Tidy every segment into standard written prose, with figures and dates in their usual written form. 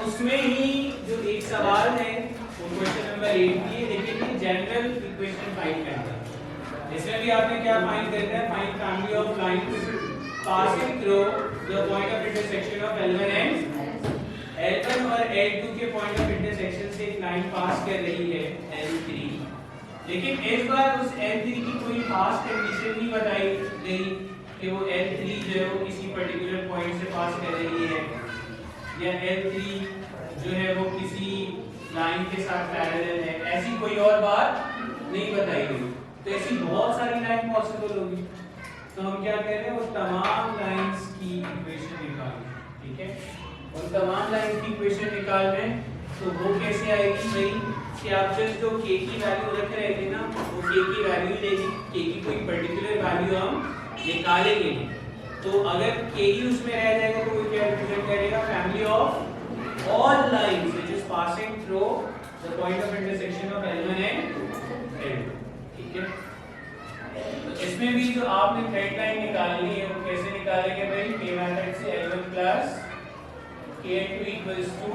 उसमें ही जो एक सवाल है वो क्वेश्चन नंबर 8 भी है, लेकिन ये जनरल इक्वेशन फाइंड करना है। इसमें भी आपने क्या फाइंड करना है, find family of lines passing through the point of intersection of L1 and L1 और L2 के पॉइंट ऑफ इंटरसेक्शन से एक लाइन पास कर रही है L3, लेकिन इस बार उस L3 की कोई खास कंडीशन नहीं बताई गई कि वो L3 जो है वो किसी पर्टिकुलर पॉइंट से पास कर रही है या L3 जो है वो किसी लाइन के साथ पैरेलल है, ऐसी कोई और बात नहीं बताई गई। तो ऐसी बहुत सारी लाइन पॉसिबल होगी, तो हम क्या कह रहे हैं, वो तमाम लाइंस की इक्वेशन निकालें, ठीक है। और तमाम लाइन की इक्वेशन निकालने तो वो कैसे आएगी भाई, कि आप जस्ट जो k की वैल्यू रख रहे थे ना, वो k की वैल्यू लेगी, k की कोई पर्टिकुलर वैल्यू हम निकालेंगे। तो अगर k ही उसमें रह जाएगा तो वो क्या रिप्रेजेंट करेगा, family of all lines which is passing through the point of intersection of L1 and L2, ठीक है। तो इसमें भी जो आपने थ्रेड लाइन निकालनी है वो कैसे निकालेंगे भाई, k मैथड से L1 plus k2 equals to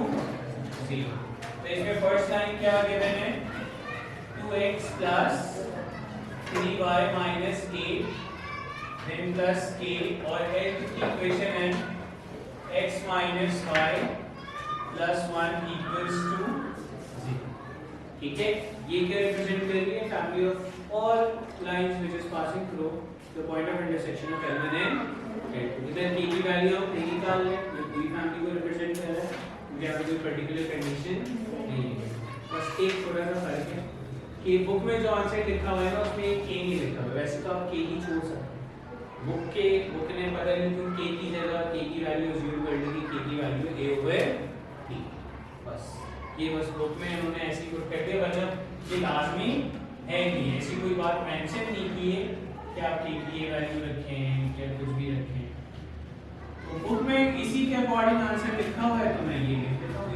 0। तो इसमें फर्स्ट लाइन क्या गिवन है, 2x plus 3y minus 8 then plus k, और L की इक्वेशन है x minus y plus 1 equals to 0, ठीक है। ये क्या रिप्रेजेंट कर रही है, family of all lines which is passing through the point of intersection of L1 and L2। इधर k की वैल्यू हम नहीं निकाल रहे, ये पूरी फैमिली को रिप्रेजेंट कर रहा है, यहाँ पे कोई पर्टिकुलर कंडीशन नहीं है, बस एक थोड़ा सा फर्क है कि बुक में जो आंसर लिखा हुआ है ना उसमें k नहीं लिखा हुआ, वैसे तो आप k ही छोड़ सकते हैं। बुक ने पता नहीं क्यों k की जगह k की वैल्यू अज्यूम कर ली कि k की वैल्यू a ओवर t, बस ये बस बुक में उन्होंने ऐसी कुछ कर दिया, मतलब ये लाजमी है नहीं, ऐसी कोई बात मेंशन नहीं की है कि आप k की ये वैल्यू रखें या कुछ भी रखें। तो बुक में इसी के अकॉर्डिंग आंसर लिखा हुआ है तो मैं ये लिख देता हूँ,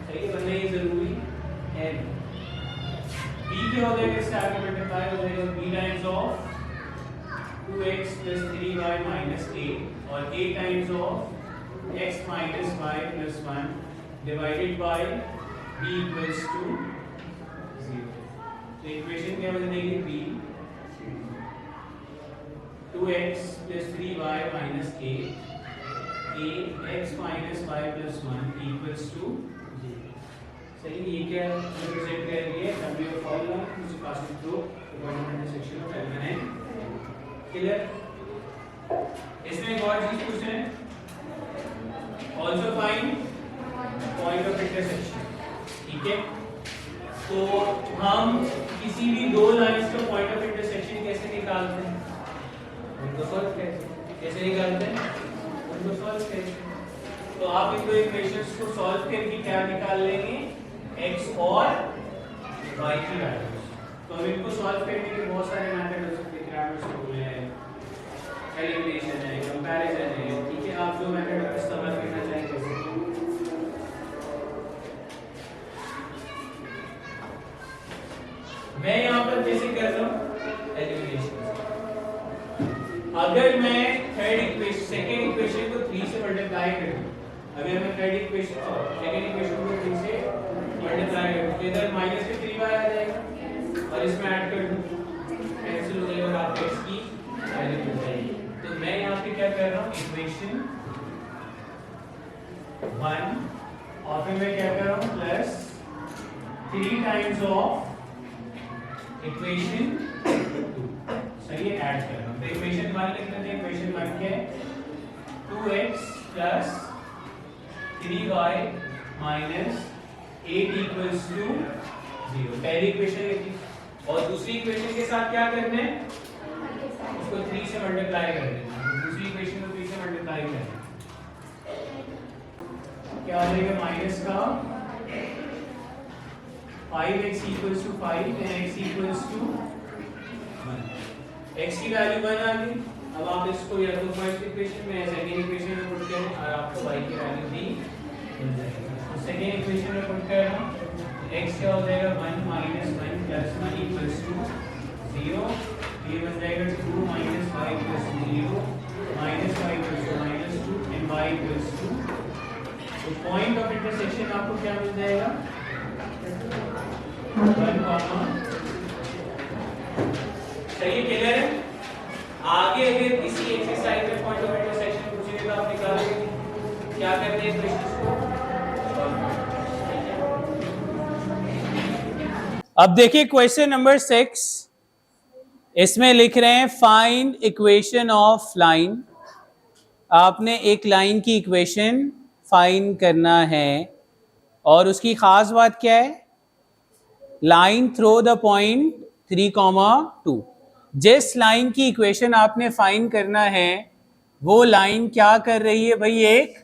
सही है, वरना ये जरूरी है। b क्या हो जाएगा, इससे आगे मल्टीप्लाई हो जाएगा b times of 2x plus 3y minus 8 और a times of x minus y plus 1 divided by b equals to 0। तो इक्वेशन क्या बन जाएगी, b 2x plus 3y minus 8 a x minus y plus 1 equals to 0। सही, ये क्या represent कर रही है, family of all lines which is passing through the point of intersection of L1 and clear. इसमें एक और चीज पूछ रहे हैं, also find point of intersection, ठीक है। तो हम किसी भी दो लाइंस का पॉइंट ऑफ इंटरसेक्शन कैसे निकालते हैं, उनको सॉल्व कैसे निकालते हैं, उनको सॉल्व कैसे। तो आप इन दो इक्वेशंस को सॉल्व करके क्या निकाल लेंगे, x और y की वैल्यूज। तो अब इनको सॉल्व करने के बहुत सारे मेथड हो सकते हैं, ग्रामर स्कूल है, एलिमिनेशन है, कंपैरिजन है, ठीक है। आप जो मेथड का इस्तेमाल करना चाहेंगे, मैं यहाँ पर कैसे कर रहा हूँ, एलिमिनेशन। अगर मैं थर्ड इक्वेशन सेकंड इक्वेशन को 3 से मल्टीप्लाई करूँ, अगर मैं थर्ड इक्वेशन सेकंड इक्वेशन को 3 से मल्टीप्लाई करूँ तो इधर माइनस के 3y आ जाएगा और इसमें ऐड कर दूँ, कैंसिल हो जाएगा और आपको x की वैल्यू मिल जाएगी। तो मैं यहाँ पे क्या कर रहा हूँ, इक्वेशन 1 और फिर मैं क्या कर रहा हूँ, प्लस 3 टाइम्स ऑफ इक्वेशन 2, सही है, ऐड कर रहा हूँ। तो इक्वेशन 1 लिख लेते हैं, इक्वेशन 1 क्या है, 2x plus 3y minus 8 equals to 0, पहली इक्वेशन लिखी। और दूसरी इक्वेशन के साथ क्या करना है, उसको 3 से मल्टीप्लाई कर देना, दूसरी इक्वेशन को 3 से मल्टीप्लाई कर देना, क्या आ जाएगा, माइनस का 5x equals to 5 and x equals to 1। x की वैल्यू 1 आ गई। अब आप इसको या तो फर्स्ट इक्वेशन में सेकंड इक्वेशन में पुट करें और आपको y की वैल्यू भी मिल जाएगी। तो सेकंड इक्वेशन में पुट करना, x क्या हो जाएगा, 1 minus 1 plus 1 equals to 0। ये बन जाएगा 2 minus 5 plus 0 minus 5 equals to -2 and y equals to तो पॉइंट ऑफ इंटरसेक्शन आपको क्या मिल जाएगा 1, सही क्लियर है। आगे अगर किसी एक्सरसाइज में पॉइंट ऑफ इंटरसेक्शन पूछेगा तो आप निकालोगे क्या करते हैं क्वेश्चन को। अब देखिए क्वेश्चन नंबर 6, इसमें लिख रहे हैं फाइंड इक्वेशन ऑफ लाइन। आपने एक लाइन की इक्वेशन फाइंड करना है और उसकी खास बात क्या है, लाइन थ्रू द पॉइंट 3, 2। जिस लाइन की इक्वेशन आपने फाइंड करना है वो लाइन क्या कर रही है भाई, एक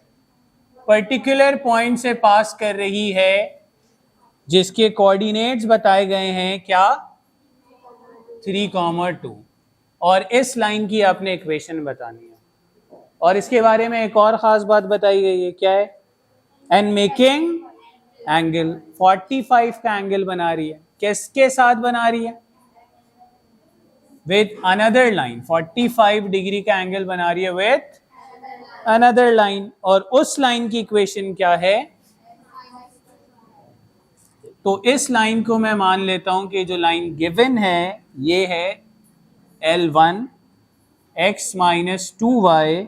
पर्टिकुलर पॉइंट से पास कर रही है जिसके कोऑर्डिनेट्स बताए गए हैं क्या 3, 2, और इस लाइन की आपने इक्वेशन बतानी है। और इसके बारे में एक और खास बात बताई गई है, क्या है, एंड मेकिंग एंगल 45 का एंगल बना रही है। किसके साथ बना रही है, विद अनदर लाइन। 45 डिग्री का एंगल बना रही है विद अनदर लाइन, और उस लाइन की इक्वेशन क्या है, तो इस लाइन को मैं मान लेता हूं कि जो लाइन गिवन है ये है L1 x minus 2y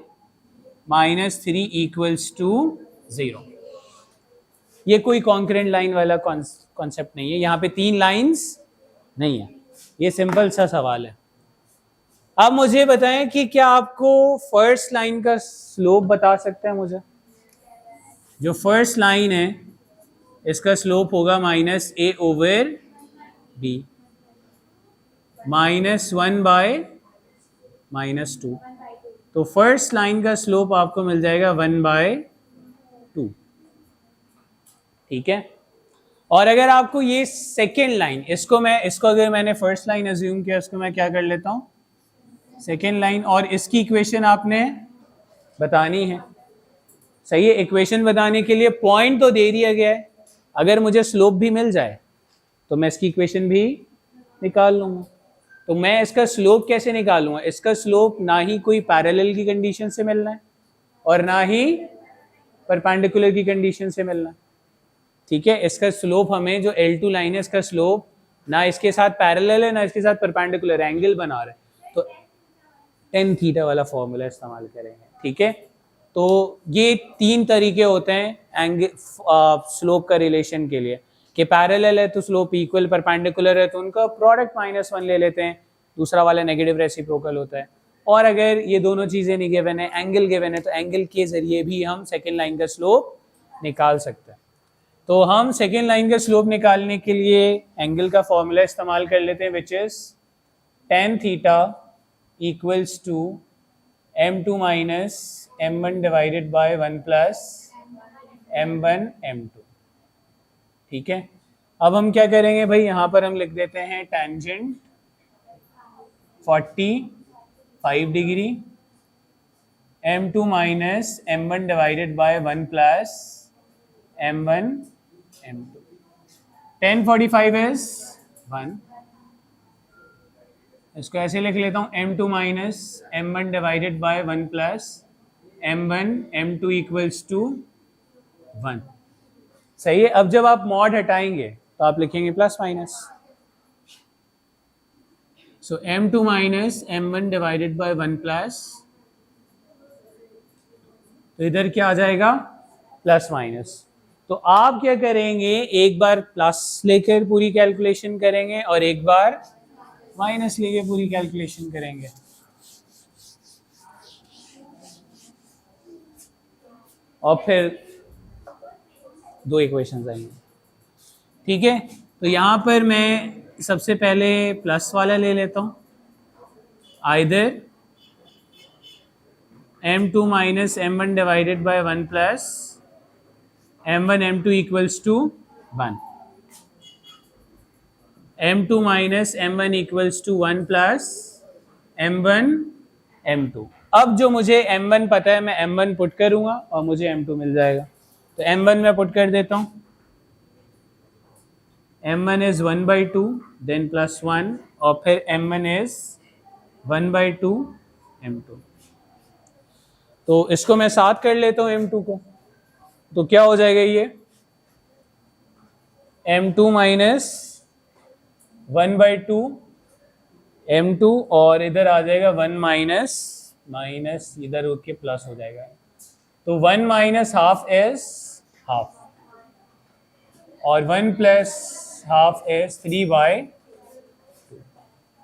minus 3 equals to 0। ये कोई कॉन्करेंट लाइन वाला कॉन्सेप्ट नहीं है, यहाँ पे 3 लाइंस नहीं है, ये सिंपल सा सवाल है। अब मुझे बताएं कि क्या आपको फर्स्ट लाइन का स्लोप बता सकते हैं मुझे। जो फर्स्ट लाइन है इसका स्लोप होगा minus a over b minus 1 bye minus 2। तो फर्स्ट लाइन का स्लोप आपको मिल जाएगा 1/2, ठीक है। और अगर आपको ये सेकेंड लाइन, इसको अगर मैंने फर्स्ट लाइन अज्यूम किया, इसको मैं क्या कर लेता हूं सेकेंड लाइन, और इसकी इक्वेशन आपने बतानी है। सही है, इक्वेशन बताने के लिए पॉइंट तो दे दिया गया है, अगर मुझे स्लोप भी मिल जाए तो मैं इसकी इक्वेशन भी निकाल लूंगा। तो मैं इसका स्लोप कैसे निकालूंगा, इसका स्लोप ना ही कोई पैरेलल की कंडीशन से मिलना है और ना ही परपेंडिकुलर की कंडीशन से मिलना है, ठीक है। इसका स्लोप हमें जो L2 लाइन है इसका स्लोप ना इसके साथ पैरेलल है ना इसके साथ परपेंडिकुलर, एंगल बना रहा है, तो tan थीटा वाला फॉर्मूला इस्तेमाल करेंगे, ठीक है। तो ये 3 तरीके होते हैं एंगल स्लोप का रिलेशन के लिए, कि पैरेलल है तो स्लोप इक्वल, परपेंडिकुलर है तो उनका प्रोडक्ट -1 ले लेते हैं, दूसरा वाला नेगेटिव रेसिप्रोकल होता है। और अगर ये दोनों चीजें नहीं गिवन है, एंगल गिवन है, तो एंगल के जरिए भी हम सेकेंड लाइन का स्लोप निकाल सकते हैं। तो हम सेकेंड लाइन का स्लोप निकालने के लिए एंगल का फॉर्मूला इस्तेमाल कर लेते हैं, which is tan theta equals to m2 minus m1 divided by 1 plus m1 m2, ठीक है। अब हम क्या करेंगे भाई, यहां पर हम लिख देते हैं tangent 45 degree m2 minus m1 divided by 1 plus m1 m2। tan 45 इज 1, इसको ऐसे लिख लेता हूं m2 minus m1 divided by 1 plus m1 m2 equals to 1। सही है। अब जब आप मॉड हटाएंगे तो आप लिखेंगे plus minus, so m2 minus m1 divided by 1 plus, तो इधर क्या आ जाएगा प्लस माइनस। तो आप क्या करेंगे, एक बार प्लस लेकर पूरी कैलकुलेशन करेंगे और एक बार माइनस लेकर पूरी कैलकुलेशन करेंगे। और फिर 2 इक्वेशंस आएंगे, ठीक है। तो यहां पर मैं सबसे पहले प्लस वाला ले लेता हूं, either m2 minus m1 divided by 1 plus m1 m2 equals to 1, m2 minus m1 equals to 1 plus m1 m2। अब जो मुझे m1 पता है मैं m1 पुट करूंगा और मुझे m2 मिल जाएगा। तो m1 मैं पुट कर देता हूं, m1 इज 1/2 देन प्लस 1 और फिर m1 इज 1/2 m2। तो इसको मैं साथ कर लेता हूं m2 को, तो क्या हो जाएगा ये m2 माइनस 1/2 m2 और इधर आ जाएगा 1 माइनस इधर होके प्लस हो जाएगा, तो 1 माइनस हाफ इज हाफ और 1 प्लस हाफ इज 3/2।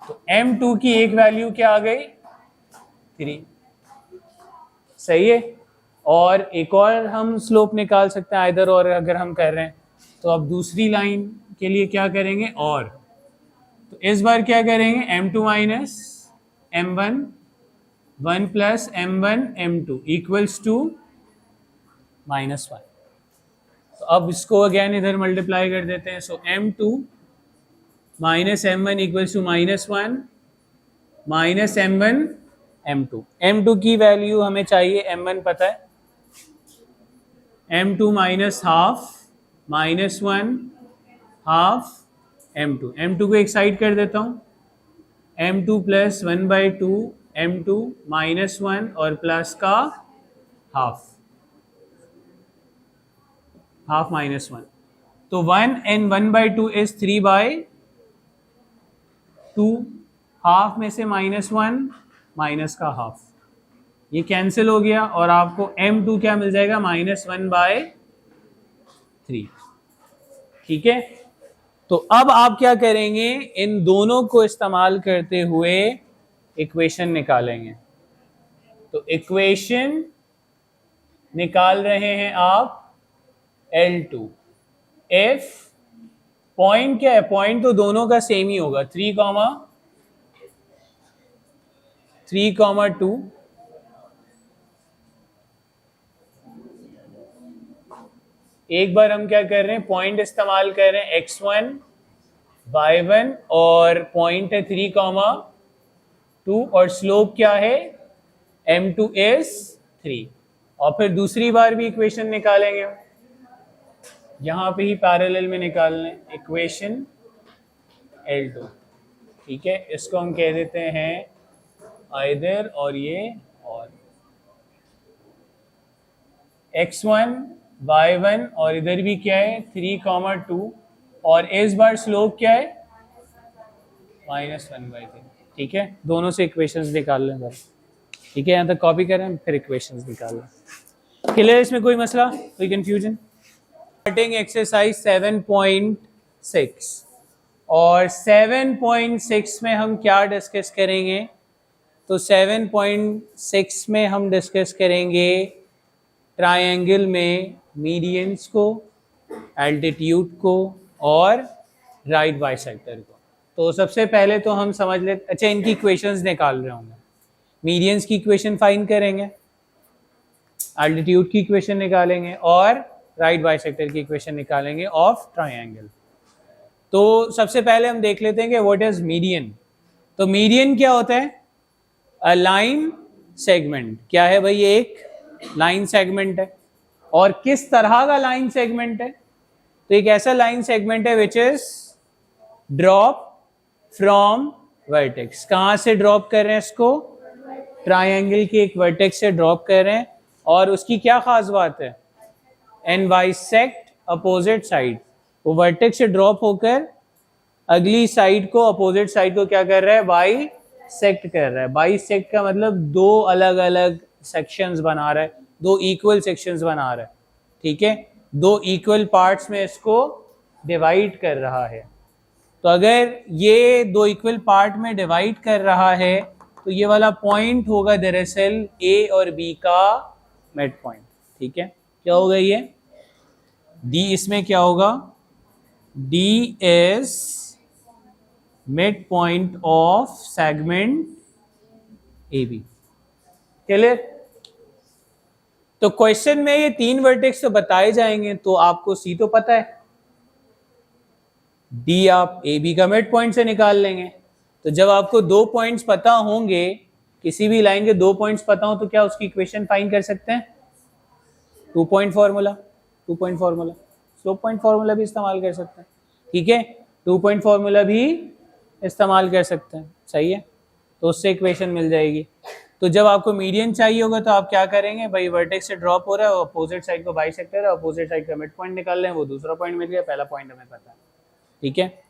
तो m2 की एक वैल्यू क्या आ गई 3, सही है। और एक और हम स्लोप निकाल सकते हैं इधर, और अगर हम कर रहे हैं तो अब दूसरी लाइन के लिए क्या करेंगे, और तो इस बार क्या करेंगे m2 minus m1 1 plus m1 m2 equals to -1। तो अब इसको अगेन इधर मल्टीप्लाई कर देते हैं, so m2 minus m1 equals to -1 minus m1 m2। m2 की वैल्यू हमें चाहिए, m1 पता है, m2 minus half -1 half m2। m2 को एक साइड कर देता हूँ, m2 प्लस 1/2 m2 -1 और प्लस का हाफ -1, तो 1 and 1/2 इज 3/2, हाफ में से -1 माइनस का हाफ, ये कैंसिल हो गया और आपको m2 क्या मिल जाएगा -1/3। ठीक है, तो अब आप क्या करेंगे, इन दोनों को इस्तेमाल करते हुए इक्वेशन निकालेंगे। तो इक्वेशन निकाल रहे हैं आप L2 इफ पॉइंट क्या है, पॉइंट तो दोनों का सेम ही होगा 3,2। एक बार हम क्या कर रहे हैं, पॉइंट इस्तेमाल कर रहे हैं x1 y1 और पॉइंट है 3,2 और स्लोप क्या है m2 इज 3। और फिर दूसरी बार भी इक्वेशन निकालेंगे, यहां पे ही पैरेलल में निकालने इक्वेशन L2। ठीक है, इसको हम कह देते हैं आइदर और ये, और x1 y1 और इधर भी क्या है 3,2 और इस बार स्लोप क्या है -1/3। ठीक है, दोनों से इक्वेशंस निकाल लें सर। ठीक है, यहाँ तक कॉपी करें फिर इक्वेशंस निकाल लें। क्लियर, इसमें कोई मसला, कोई कंफ्यूजन? स्टार्टिंग एक्सरसाइज 7.6 और 7.6 में हम क्या डिस्कस करेंगे, तो 7.6 में हम डिस्कस करेंगे ट्रायंगल में मीडियंस को, एल्टीट्यूड को और राइट बाइसेक्टर को। तो सबसे पहले तो हम समझ लेते, अच्छा इनकी इक्वेशंस निकाल रहे होंगे, मीडियंस की इक्वेशन फाइंड करेंगे, एल्टीट्यूड की इक्वेशन निकालेंगे और राइट बाइसेक्टर की इक्वेशन निकालेंगे ऑफ ट्रायंगल। तो सबसे पहले हम देख लेते हैं कि व्हाट इज मीडियन। तो मीडियन क्या होता है, अ लाइन सेगमेंट। क्या है भाई, ये एक लाइन सेगमेंट है, और किस तरह का लाइन सेगमेंट है, तो एक ऐसा लाइन सेगमेंट है which is drop from vertex. कहां से ड्रॉप कर रहे हैं इसको, ट्रायंगल के एक वर्टेक्स से ड्रॉप कर रहे हैं, और उसकी क्या खास बात है, एंड बाइसेक्ट अपोजिट साइड। वो वर्टेक्स से ड्रॉप होकर अगली साइड को, अपोजिट साइड को क्या कर रहा है, बाइसेक्ट कर रहा है। बाइसेक्ट का मतलब दो अलग अलग सेक्शंस बना रहा है, दो इक्वल सेक्शंस बना रहा है। ठीक है, दो इक्वल पार्ट्स में इसको डिवाइड कर रहा है। तो अगर ये दो इक्वल पार्ट में डिवाइड कर रहा है तो ये वाला पॉइंट होगा दरअसल ए और बी का मिड पॉइंट। ठीक है, क्या होगा ये डी, इसमें क्या होगा, D is mid point of segment A B. Clear? तो क्वेश्चन में ये तीन वर्टेक्स तो बताए जाएंगे, तो आपको सी तो पता है, डी आप ए बी का मिड पॉइंट से निकाल लेंगे। तो जब आपको दो पॉइंट्स पता होंगे, किसी भी लाइन के दो पॉइंट्स पता हो, तो क्या उसकी इक्वेशन फाइंड कर सकते हैं, 2 point formula, slope point formula भी इस्तेमाल कर सकते हैं। ठीक है, 2 पॉइंट फार्मूला भी इस्तेमाल कर सकते हैं, सही है, तो उससे इक्वेशन मिल जाएगी। तो जब आपको मीडियन चाहिए होगा तो आप क्या करेंगे भाई, वर्टेक्स से ड्रॉप हो रहा है, अपोजिट साइड को बाइसेक्टर है, अपोजिट साइड का मिड पॉइंट निकाल लें, वो दूसरा पॉइंट मिल गया, पहला पॉइंट हमें पता है, ठीक है।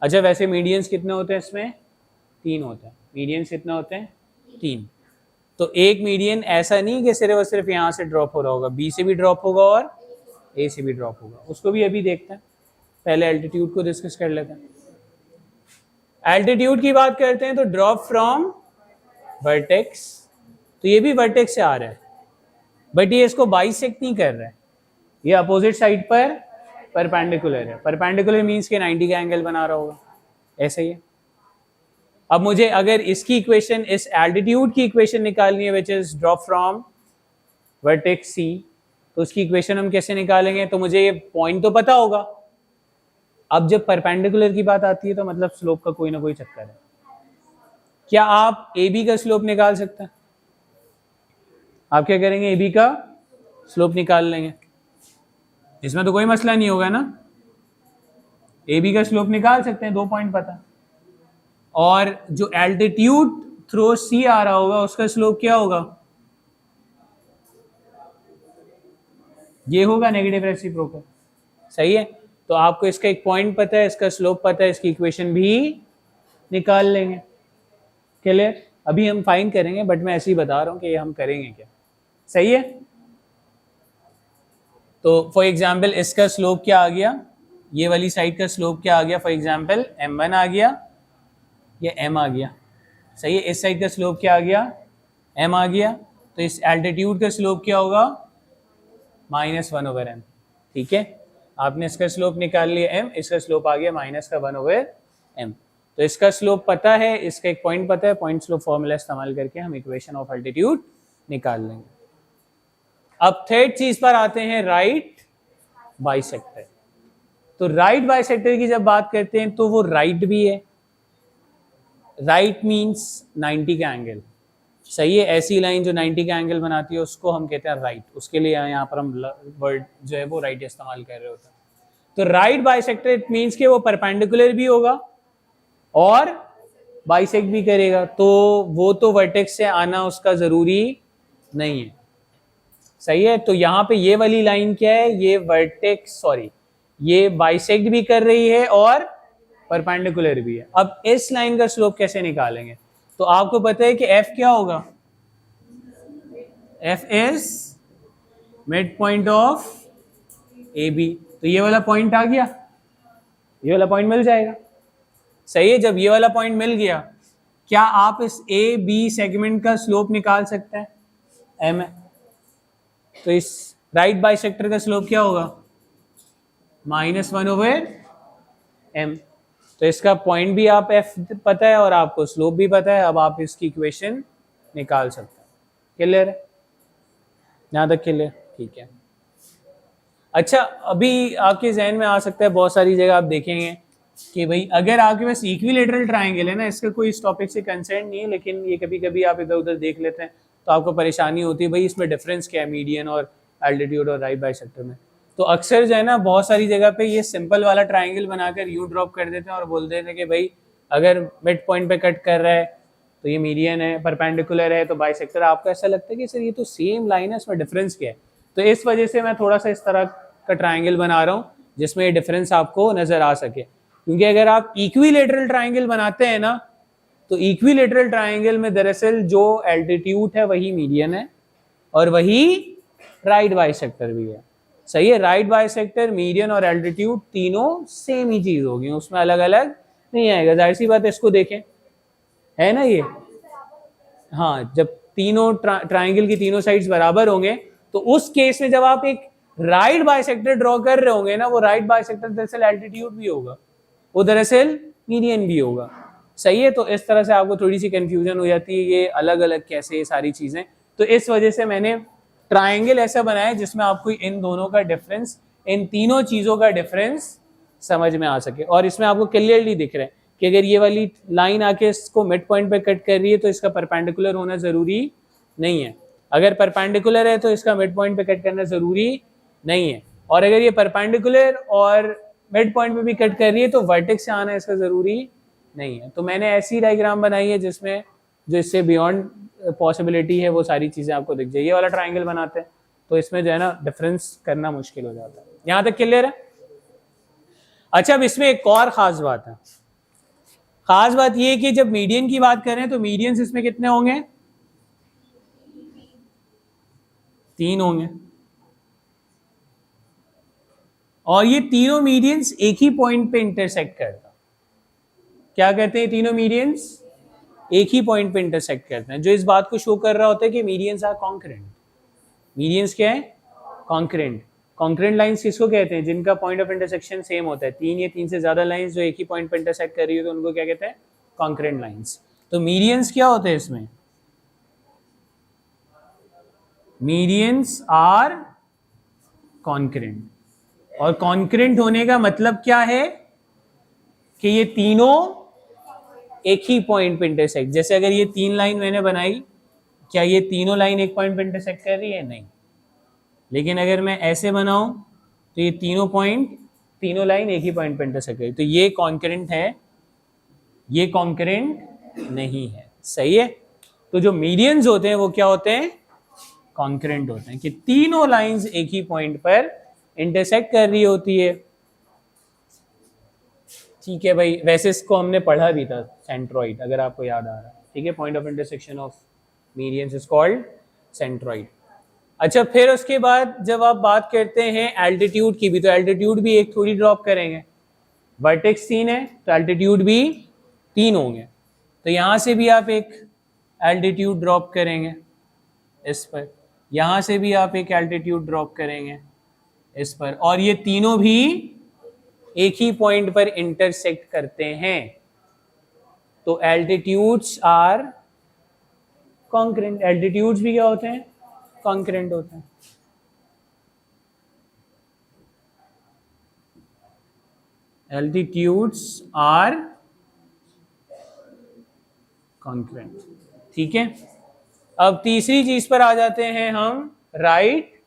अच्छा वैसे मीडियंस कितने होते हैं इसमें? 3 होते हैं। मीडियंस कितने होते हैं? 3। तो एक मीडियन ऐसा नहीं कि सिर्फ और सिर्फ यहाँ से ड्रॉप हो रहा होगा, बी से भी ड्रॉप होगा और ए से भी ड्रॉप होगा, उसको भी अभी देखते हैं। पहले एल्टीट्यूड को डिस्कस कर लेते हैं। एल्टीट्यूड की बात करते हैं तो ड्रॉप फ्रॉम वर्टेक्स, तो ये भी वर्टेक्स से आ रहा है, बट ये इसको बाइसेक्ट नहीं कर रहा है, ये अपोजिट साइड पर परपेंडिकुलर है। परपेंडिकुलर मींस के 90 का एंगल बना रहा होगा, ऐसे ही है। अब मुझे अगर इसकी इक्वेशन, इस एल्टीट्यूड की इक्वेशन निकालनी है which is drop from vertex C, तो उसकी इक्वेशन हम कैसे निकालेंगे? तो मुझे ये पॉइंट तो पता होगा। अब जब परपेंडिकुलर की बात आती है तो मतलब स्लोप का कोई ना कोई चक्कर है। क्या आप ए बी का स्लोप निकाल सकते हैं? आप क्या करेंगे? ए बी का स्लोप निकाल लेंगे, इसमें तो कोई मसला नहीं होगा ना। ए बी का स्लोप निकाल सकते हैं, 2 पॉइंट पता। और जो एल्टीट्यूड थ्रू सी आ रहा होगा उसका स्लोप क्या होगा? ये होगा नेगेटिव रेसिप्रोकल, सही है। तो आपको इसका एक पॉइंट पता है, इसका स्लोप पता है, इसकी इक्वेशन भी निकाल लेंगे। क्लियर? अभी हम फाइंड करेंगे, बट मैं ऐसे ही बता रहा हूं कि हम करेंगे क्या, सही है। तो फॉर एग्जाम्पल इसका स्लोप क्या आ गया, ये वाली साइड का स्लोप क्या आ गया? फॉर एग्जाम्पल m1 आ गया या m आ गया, सही है। इस साइड का स्लोप क्या आ गया? m आ गया। तो इस एल्टीट्यूड का स्लोप क्या होगा? -1/m, ठीक है। आपने इसका स्लोप निकाल लिया m, इसका स्लोप आ गया -1/m। तो इसका स्लोप पता है, इसका एक पॉइंट पता है, पॉइंट स्लोप फॉर्मूला इस्तेमाल करके हम इक्वेशन ऑफ एल्टीट्यूड निकाल लेंगे। अब थर्ड चीज पर आते हैं, राइट बाइसेक्टर। तो राइट बाइसेक्टर की जब बात करते हैं तो वो राइट भी है, राइट मींस 90 का एंगल, सही है। ऐसी लाइन जो 90 का एंगल बनाती है उसको हम कहते हैं राइट, उसके लिए यहाँ पर हम वर्ड जो है वो राइट इस्तेमाल कर रहे होते हैं। तो राइट बाइसेक्टर इट मींस कि वो परपेंडिकुलर भी होगा और बाइसेक्ट भी करेगा, तो वो तो वर्टेक्स से आना उसका जरूरी नहीं है, सही है। तो यहाँ पे ये वाली लाइन क्या है? ये वर्टेक्स, सॉरी, ये बाइसेक्ट भी कर रही है और परपेंडिकुलर भी है। अब इस लाइन का स्लोप कैसे निकालेंगे? तो आपको पता है कि f क्या होगा? f is mid point of A B. तो ये वाला पॉइंट आ गया, ये वाला पॉइंट मिल जाएगा, सही है। जब ये वाला पॉइंट मिल गया, क्या आप इस ए बी सेगमेंट का स्लोप निकाल सकते हैं? m है। तो इस राइट बाइसेक्टर का स्लोप क्या होगा? -1/m। तो इसका पॉइंट भी आप f पता है और आपको स्लोप भी पता है। अब आप इसकी इक्वेशन निकाल सकते हैं। क्लियर है? यहाँ तक क्लियर? ठीक है। अच्छा, अभी आपके जहन में आ सकता है, बहुत सारी जगह आप देखेंगे कि भाई अगर आपके पास इक्विलेटरल ट्राइंगल है ना, इसका कोई इस टॉपिक से कंसर्न नहीं है, लेकिन ये कभी कभी आप इधर उधर देख लेते हैं तो आपको परेशानी होती है भाई इसमें डिफरेंस क्या है मीडियन और एल्टीट्यूड और राइट बाइसेक्टर में। तो अक्सर जो है ना, बहुत सारी जगह पे ये सिंपल वाला ट्राइंगल बनाकर यूं ड्रॉप कर देते हैं और बोल देते हैं कि भाई अगर मिड पॉइंट पे कट कर रहा है तो ये मीडियन है, परपेंडिकुलर है तो बाइसेक्टर। आपको ऐसा लगता है कि सर ये तो सेम लाइन है, इसमें डिफरेंस क्या है? तो इस वजह से मैं थोड़ा सा इस तरह का ट्राइंगल बना रहा हूँ जिसमें ये डिफरेंस आपको नजर आ सके। क्योंकि अगर आप इक्विलेटरल ट्राइंगल बनाते हैं ना, तो इक्विलेटरल ट्राइंगल में दरअसल जो एल्टीट्यूड है वही मीडियन है और वही राइट बाइसेक्टर भी है, सही है। राइट बाइसेक्टर, मीडियन और एल्टीट्यूड तीनों सेम ही चीज होगी, उसमें अलग अलग नहीं आएगा। जाहिर सी बात है, इसको देखें, है ना ये, हाँ, जब तीनों ट्राइंगल की तीनों साइड्स बराबर होंगे तो उस केस में जब आप एक राइट बाइसेक्टर ड्रॉ कर रहे होंगे ना, वो राइट बाइसेक्टर दरअसल एल्टीट्यूड भी होगा, वो दरअसल मीडियन भी होगा, सही है। तो इस तरह से आपको थोड़ी सी कंफ्यूजन हो जाती है, ये अलग अलग कैसे ये सारी चीजें। तो इस वजह से मैंने ट्राइंगल ऐसा बनाया जिसमें आपको इन दोनों का डिफरेंस, इन तीनों चीजों का डिफरेंस समझ में आ सके। और इसमें आपको क्लियरली दिख रहा है कि अगर ये वाली लाइन आके इसको मिड पॉइंट पे कट कर रही है तो इसका परपेंडिकुलर होना जरूरी नहीं है। अगर परपेंडिकुलर है तो इसका मिड पॉइंट पे कट करना जरूरी नहीं है। और अगर ये परपेंडिकुलर और मिड पॉइंट पे भी कट कर रही है तो वर्टेक्स से आना इसका जरूरी नहीं है। तो मैंने ऐसी डायग्राम बनाई है जिसमें जो इससे बियॉन्ड पॉसिबिलिटी है वो सारी चीज़ें आपको दिख जाए। ये वाला ट्राइंगल बनाते हैं तो इसमें जो है ना डिफरेंस करना मुश्किल हो जाता है। यहाँ तक क्लियर है? अच्छा, अब इसमें एक और ख़ास बात है। ख़ास बात ये है कि जब मीडियन की बात करें तो मीडियंस इसमें कितने होंगे? 3 होंगे। और ये तीनों मीडियंस एक ही पॉइंट पे इंटरसेक्ट करता। क्या कहते हैं तीनों मीडियंस? एक ही पॉइंट पे इंटरसेक्ट करते हैं, जो इस बात को शो कर रहा होता है कि मीडियंस आर कॉन्करेंट। मीडियंस क्या है? कॉन्करेंट। कॉन्करेंट लाइंस किसको कहते हैं? जिनका पॉइंट ऑफ इंटरसेक्शन सेम होता है। 3 या 3 से ज्यादा लाइंस जो एक ही पॉइंट पे इंटरसेक्ट कर रही है तो उनको क्या कहते हैं? Concurrent lines. तो मीडियंस क्या होते हैं इसमें? Medians are concurrent. और कॉन्करेंट होने का मतलब क्या है? कि ये तीनों एक ही पॉइंट पे इंटरसेक्ट। जैसे अगर ये 3 लाइन मैंने बनाई, क्या ये तीनों लाइन एक पॉइंट पे इंटरसेक्ट कर रही है? नहीं। लेकिन अगर मैं ऐसे बनाऊं तो ये तीनों लाइन एक ही पॉइंट पे इंटरसेक्ट कर रही है, तो ये कॉन्करेंट है, ये कॉन्करेंट नहीं है। सही है? तो जो मीडियंस होते हैं वो क्या होते हैं? कॉन्करेंट होते हैं, कि तीनों लाइंस एक ही पॉइंट पर इंटरसेक्ट कर रही होती है। ठीक है भाई, वैसे इसको हमने पढ़ा भी था, सेंट्रॉइड, अगर आपको याद आ रहा है। ठीक है, point of intersection of medians is called centroid. अच्छा, फिर उसके बाद जब आप बात करते हैं एल्टीट्यूड की भी, तो एल्टीट्यूड भी एक थोड़ी ड्रॉप करेंगे। वर्टेक्स 3 है तो एल्टीट्यूड भी 3 होंगे, तो यहां से भी आप एक एल्टीट्यूड ड्रॉप करेंगे इस पर, यहां से भी आप एक एल्टीट्यूड ड्रॉप करेंगे इस पर, और ये तीनों भी एक ही पॉइंट पर इंटरसेक्ट करते हैं, तो एल्टीट्यूड्स आर कॉन्करेंट। एल्टीट्यूड्स भी क्या होते हैं? कॉन्करेंट होते हैं। Altitudes are concurrent. ठीक है, अब तीसरी चीज पर आ जाते हैं हम, राइट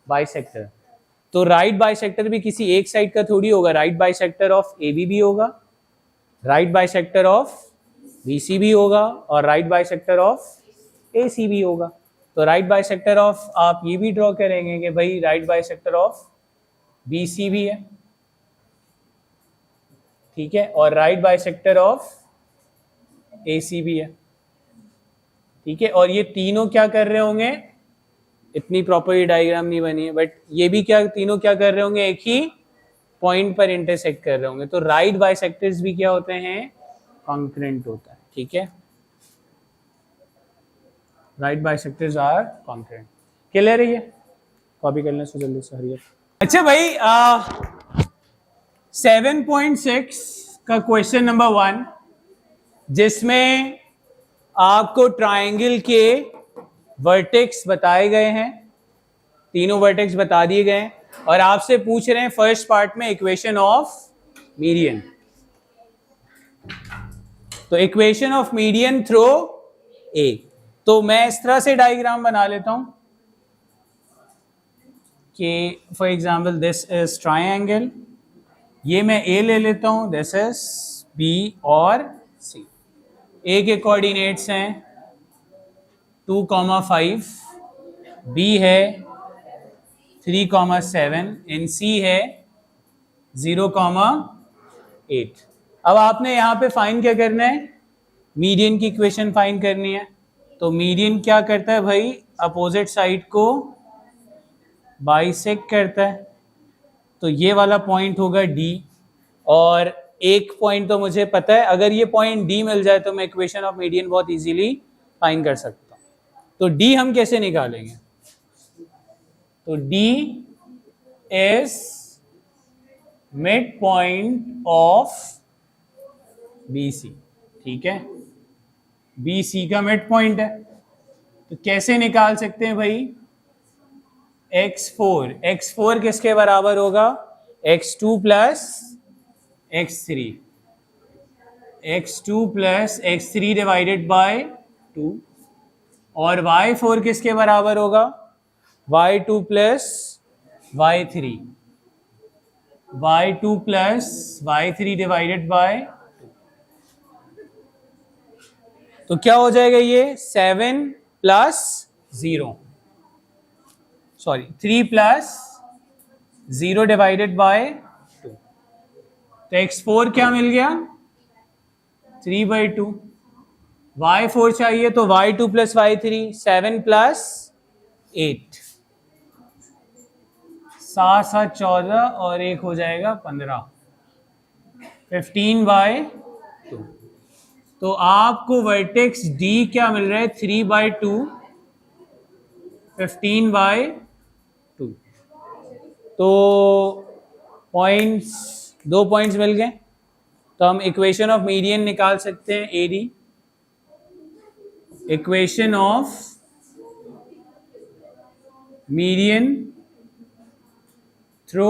बाइसेक्टर। तो राइट बाइसेक्टर भी किसी एक साइड का थोड़ी होगा, राइट बाइसेक्टर ऑफ AB भी होगा, राइट बाइसेक्टर ऑफ BC भी होगा, और राइट बाइसेक्टर ऑफ AC भी होगा। तो राइट बाइसेक्टर ऑफ, आप ये भी ड्रॉ करेंगे कि भाई राइट बाइसेक्टर ऑफ BC भी है, ठीक है, और राइट बाइसेक्टर ऑफ AC भी है। ठीक है, और ये तीनों क्या कर रहे होंगे? इतनी प्रॉपर डायग्राम नहीं बनी है, बट ये भी क्या, तीनों क्या कर रहे होंगे? एक ही पॉइंट पर इंटरसेक्ट कर रहे होंगे। तो राइट बाइसेक्टर्स भी क्या होते हैं? कॉन्करेंट होता है। ठीक है, right bisectors are concurrent. Clear है? ये कॉपी कर लें इसको जल्दी से, हरियर। अच्छा भाई, 7.6 का क्वेश्चन नंबर 1, जिसमें आपको ट्राइंगल के वर्टेक्स बताए गए हैं, तीनों वर्टेक्स बता दिए गए हैं, और आपसे पूछ रहे हैं फर्स्ट पार्ट में इक्वेशन ऑफ मीडियन। तो equation of median through a, तो मैं इस तरह से डायग्राम बना लेता हूं कि for example this is triangle, ये मैं ए ले लेता हूं, दिस इज बी और सी। ए के कोऑर्डिनेट्स हैं 2,5, बी है 3,7, इन सी है 0,8। अब आपने यहाँ पे फाइंड क्या करना है? मीडियन की इक्वेशन फाइंड करनी है। तो मीडियन क्या करता है भाई? अपोजिट साइड को बाइसेक्ट करता है, तो ये वाला पॉइंट होगा D, और एक पॉइंट तो मुझे पता है, अगर ये पॉइंट D मिल जाए तो मैं इक्वेशन ऑफ मीडियन बहुत इजीली फाइंड कर सकता हूँ। तो D हम कैसे निकालेंगे? तो D is mid point of BC। ठीक है, BC का मिड पॉइंट है, तो कैसे निकाल सकते हैं भाई? x4 किसके बराबर होगा? x2 plus x3, x2 plus x3 divided by 2, और y4 किसके बराबर होगा? y2 plus y3, y2 plus y3 divided by 2। तो क्या हो जाएगा? ये 7 plus 0, sorry 3 plus 0 divided by 2, तो x4 क्या मिल गया 3/2, y4 चाहिए तो y2 प्लस y3 7 प्लस 8, 7 7 14 और 1 हो जाएगा 15, 15/2। तो आपको वर्टेक्स D क्या मिल रहा है 3/2, 15/2। तो पॉइंट्स, 2 पॉइंट्स मिल गए, तो हम इक्वेशन ऑफ मीडियन निकाल सकते हैं AD। Equation of median through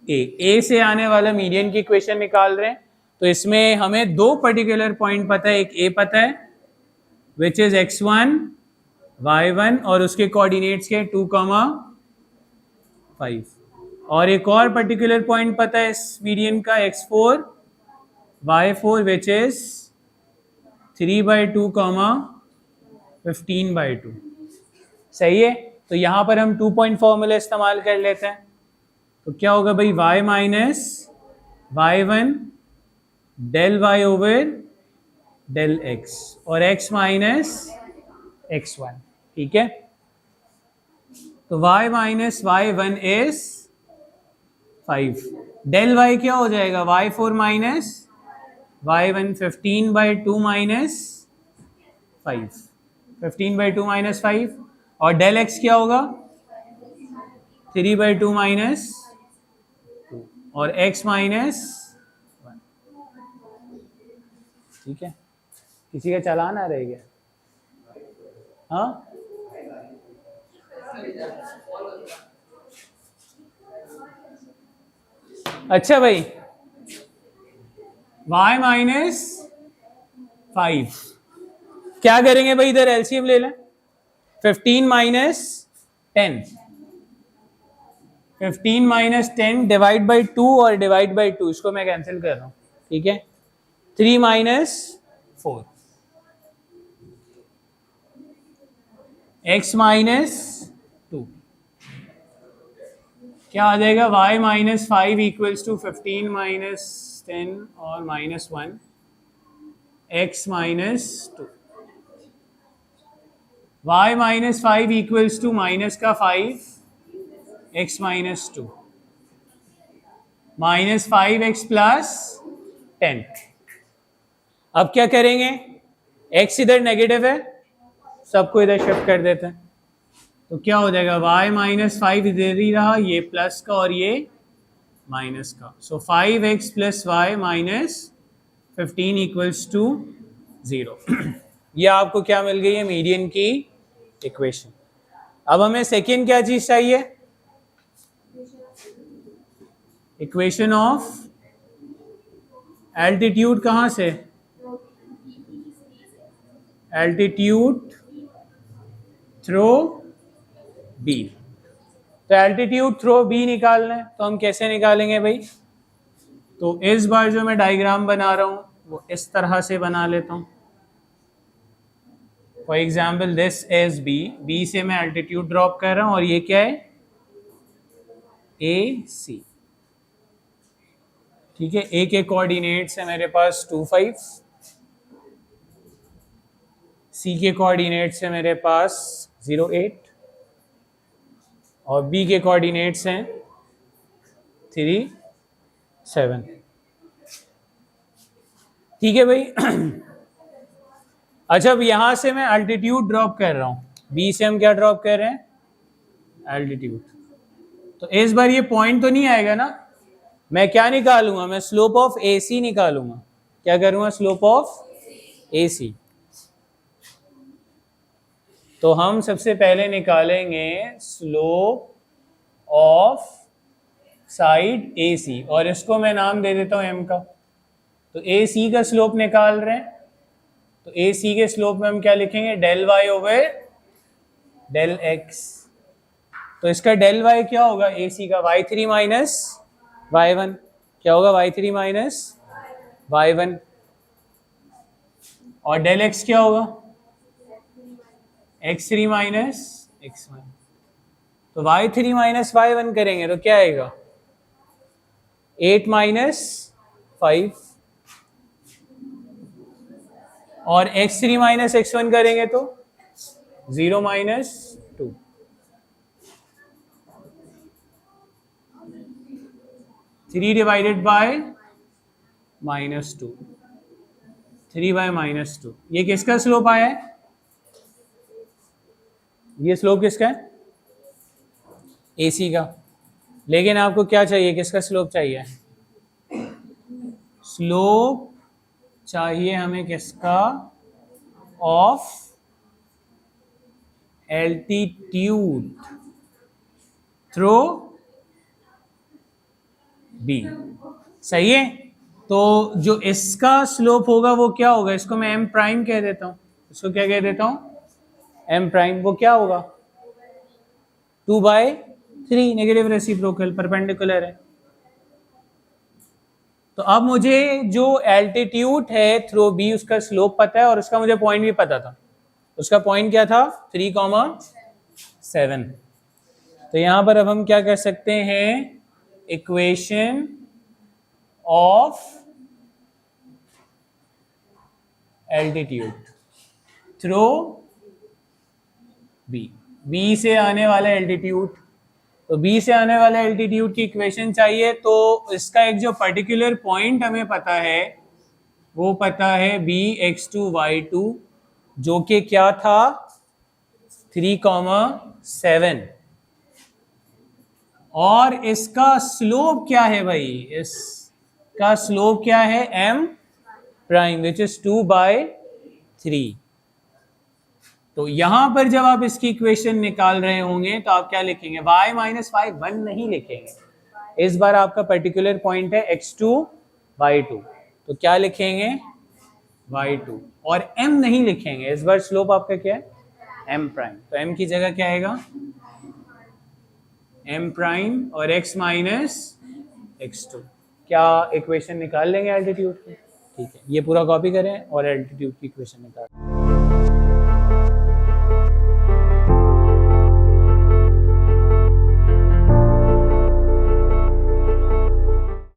a से आने वाला मीडियन की इक्वेशन निकाल रहे हैं, तो इसमें हमें 2 पर्टिकुलर पॉइंट पता है, एक A पता है विच इज x1 y1 और उसके कोऑर्डिनेट्स के 2, 5, और एक और पर्टिकुलर पॉइंट पता है इस मीडियन का x4 y4 विच इज 3/2, 15/2। सही है, तो यहां पर हम 2 पॉइंट फॉर्मूला इस्तेमाल कर लेते हैं। तो क्या होगा भाई y minus y1 del y over del x और x माइनस x1, ठीक है। तो y minus y1 is 5, del y क्या हो जाएगा y4 minus y1 15/2 minus 5, 15/2 minus 5, और डेल x क्या होगा 3/2 माइनस 2 और x माइनस 1, ठीक है। किसी का चालान आ रहा है क्या? हाँ, अच्छा भाई y माइनस 5 क्या करेंगे भाई, इधर एलसीएम ले लें, 15 माइनस 10, 15 माइनस 10 डिवाइड बाई 2 और डिवाइड बाई 2 इसको मैं कैंसिल कर रहा हूं, ठीक है। 3 माइनस 4, x माइनस 2 क्या आ जाएगा y minus 5 equals to 15 minus 10 और minus 1, x minus 2, y minus 5 equals to minus का 5, x minus 2, minus 5x plus 10। अब क्या करेंगे, x इधर नेगेटिव है, सबको इधर शिफ्ट कर देते हैं, तो क्या हो जाएगा y माइनस 5 इधर ही रहा, ये प्लस का और ये माइनस का, so 5x plus y minus 15 equals to 0। ये आपको क्या मिल गई है, मीडियन की इक्वेशन। अब हमें सेकेंड क्या चीज चाहिए, इक्वेशन ऑफ एल्टीट्यूड, कहां से, एल्टीट्यूड थ्रो बी। तो एल्टीट्यूड थ्रो बी निकालना है, तो हम कैसे निकालेंगे भाई, तो इस बार जो मैं डायग्राम बना रहा हूं वो इस तरह से बना लेता हूं। For example this is B, B से मैं एल्टीट्यूड ड्रॉप कर रहा हूं और ये क्या है ए सी, ठीक है। ए के कोऑर्डिनेट्स है मेरे पास 2, 5, सी के कोऑर्डिनेट्स है मेरे पास 0, 8 और बी के कोऑर्डिनेट्स हैं 3, 7, ठीक है भाई। अच्छा, अब यहां से मैं एल्टीट्यूड ड्रॉप कर रहा हूं, बी से हम क्या ड्रॉप कर रहे हैं, एल्टीट्यूड। तो इस बार ये पॉइंट तो नहीं आएगा ना, मैं क्या निकालूंगा, मैं स्लोप ऑफ AC निकालूंगा। क्या करूंगा, स्लोप ऑफ AC। तो हम सबसे पहले निकालेंगे स्लोप ऑफ साइड AC और इसको मैं नाम दे देता हूं M का। तो AC का स्लोप निकाल रहे हैं, तो AC के स्लोप में हम क्या लिखेंगे, del y over del x। तो इसका डेल y क्या होगा AC का, y3 माइनस y1, क्या होगा y3 माइनस y1, और डेल x क्या होगा x3 माइनस x1, तो y3 माइनस y1 करेंगे तो क्या आएगा 8 माइनस 5, और x3 माइनस x1 करेंगे तो 0 माइनस 2। 3 divided by -2, 3 bye -2। ये किसका स्लोप आया है? ये स्लोप किसका है? AC का। लेकिन आपको क्या चाहिए, किसका स्लोप चाहिए? स्लोप चाहिए हमें किसका? Of altitude through B। सही है। तो जो इसका स्लोप होगा वो क्या होगा? इसको मैं m प्राइम कह देता हूं। इसको क्या कह देता हूं? m prime. वो क्या होगा? 2/3, नेगेटिव रेसिप्रोकल, परपेंडिकुलर है। तो अब मुझे जो एल्टीट्यूड है थ्रू B उसका स्लोप पता है, और उसका मुझे पॉइंट भी पता था। उसका पॉइंट क्या था? 3,7। तो यहां पर अब हम क्या कर सकते हैं? Equation of altitude through B, B से आने वाला एल्टीट्यूड। तो B से आने वाले एल्टीट्यूड की इक्वेशन चाहिए, तो इसका एक जो पर्टिकुलर पॉइंट हमें पता है वो पता है Bx2 y2, जो कि क्या था? 3,7। और इसका स्लोप क्या है भाई? इसका स्लोप क्या है? m prime, which is 2/3। तो यहां पर जब आप इसकी इक्वेशन निकाल रहे होंगे तो आप क्या लिखेंगे? y माइनस y 1 नहीं लिखेंगे। इस बार आपका पर्टिकुलर पॉइंट है x2 y2, तो क्या लिखेंगे? y2, और m नहीं लिखेंगे। इस बार स्लोप आपका क्या है? m prime. तो m की जगह क्या आएगा? m प्राइम और x माइनस x2। क्या इक्वेशन निकाल लेंगे एल्टीट्यूड की? ठीक है, ये पूरा कॉपी करें और एल्टीट्यूड की इक्वेशन निकाल।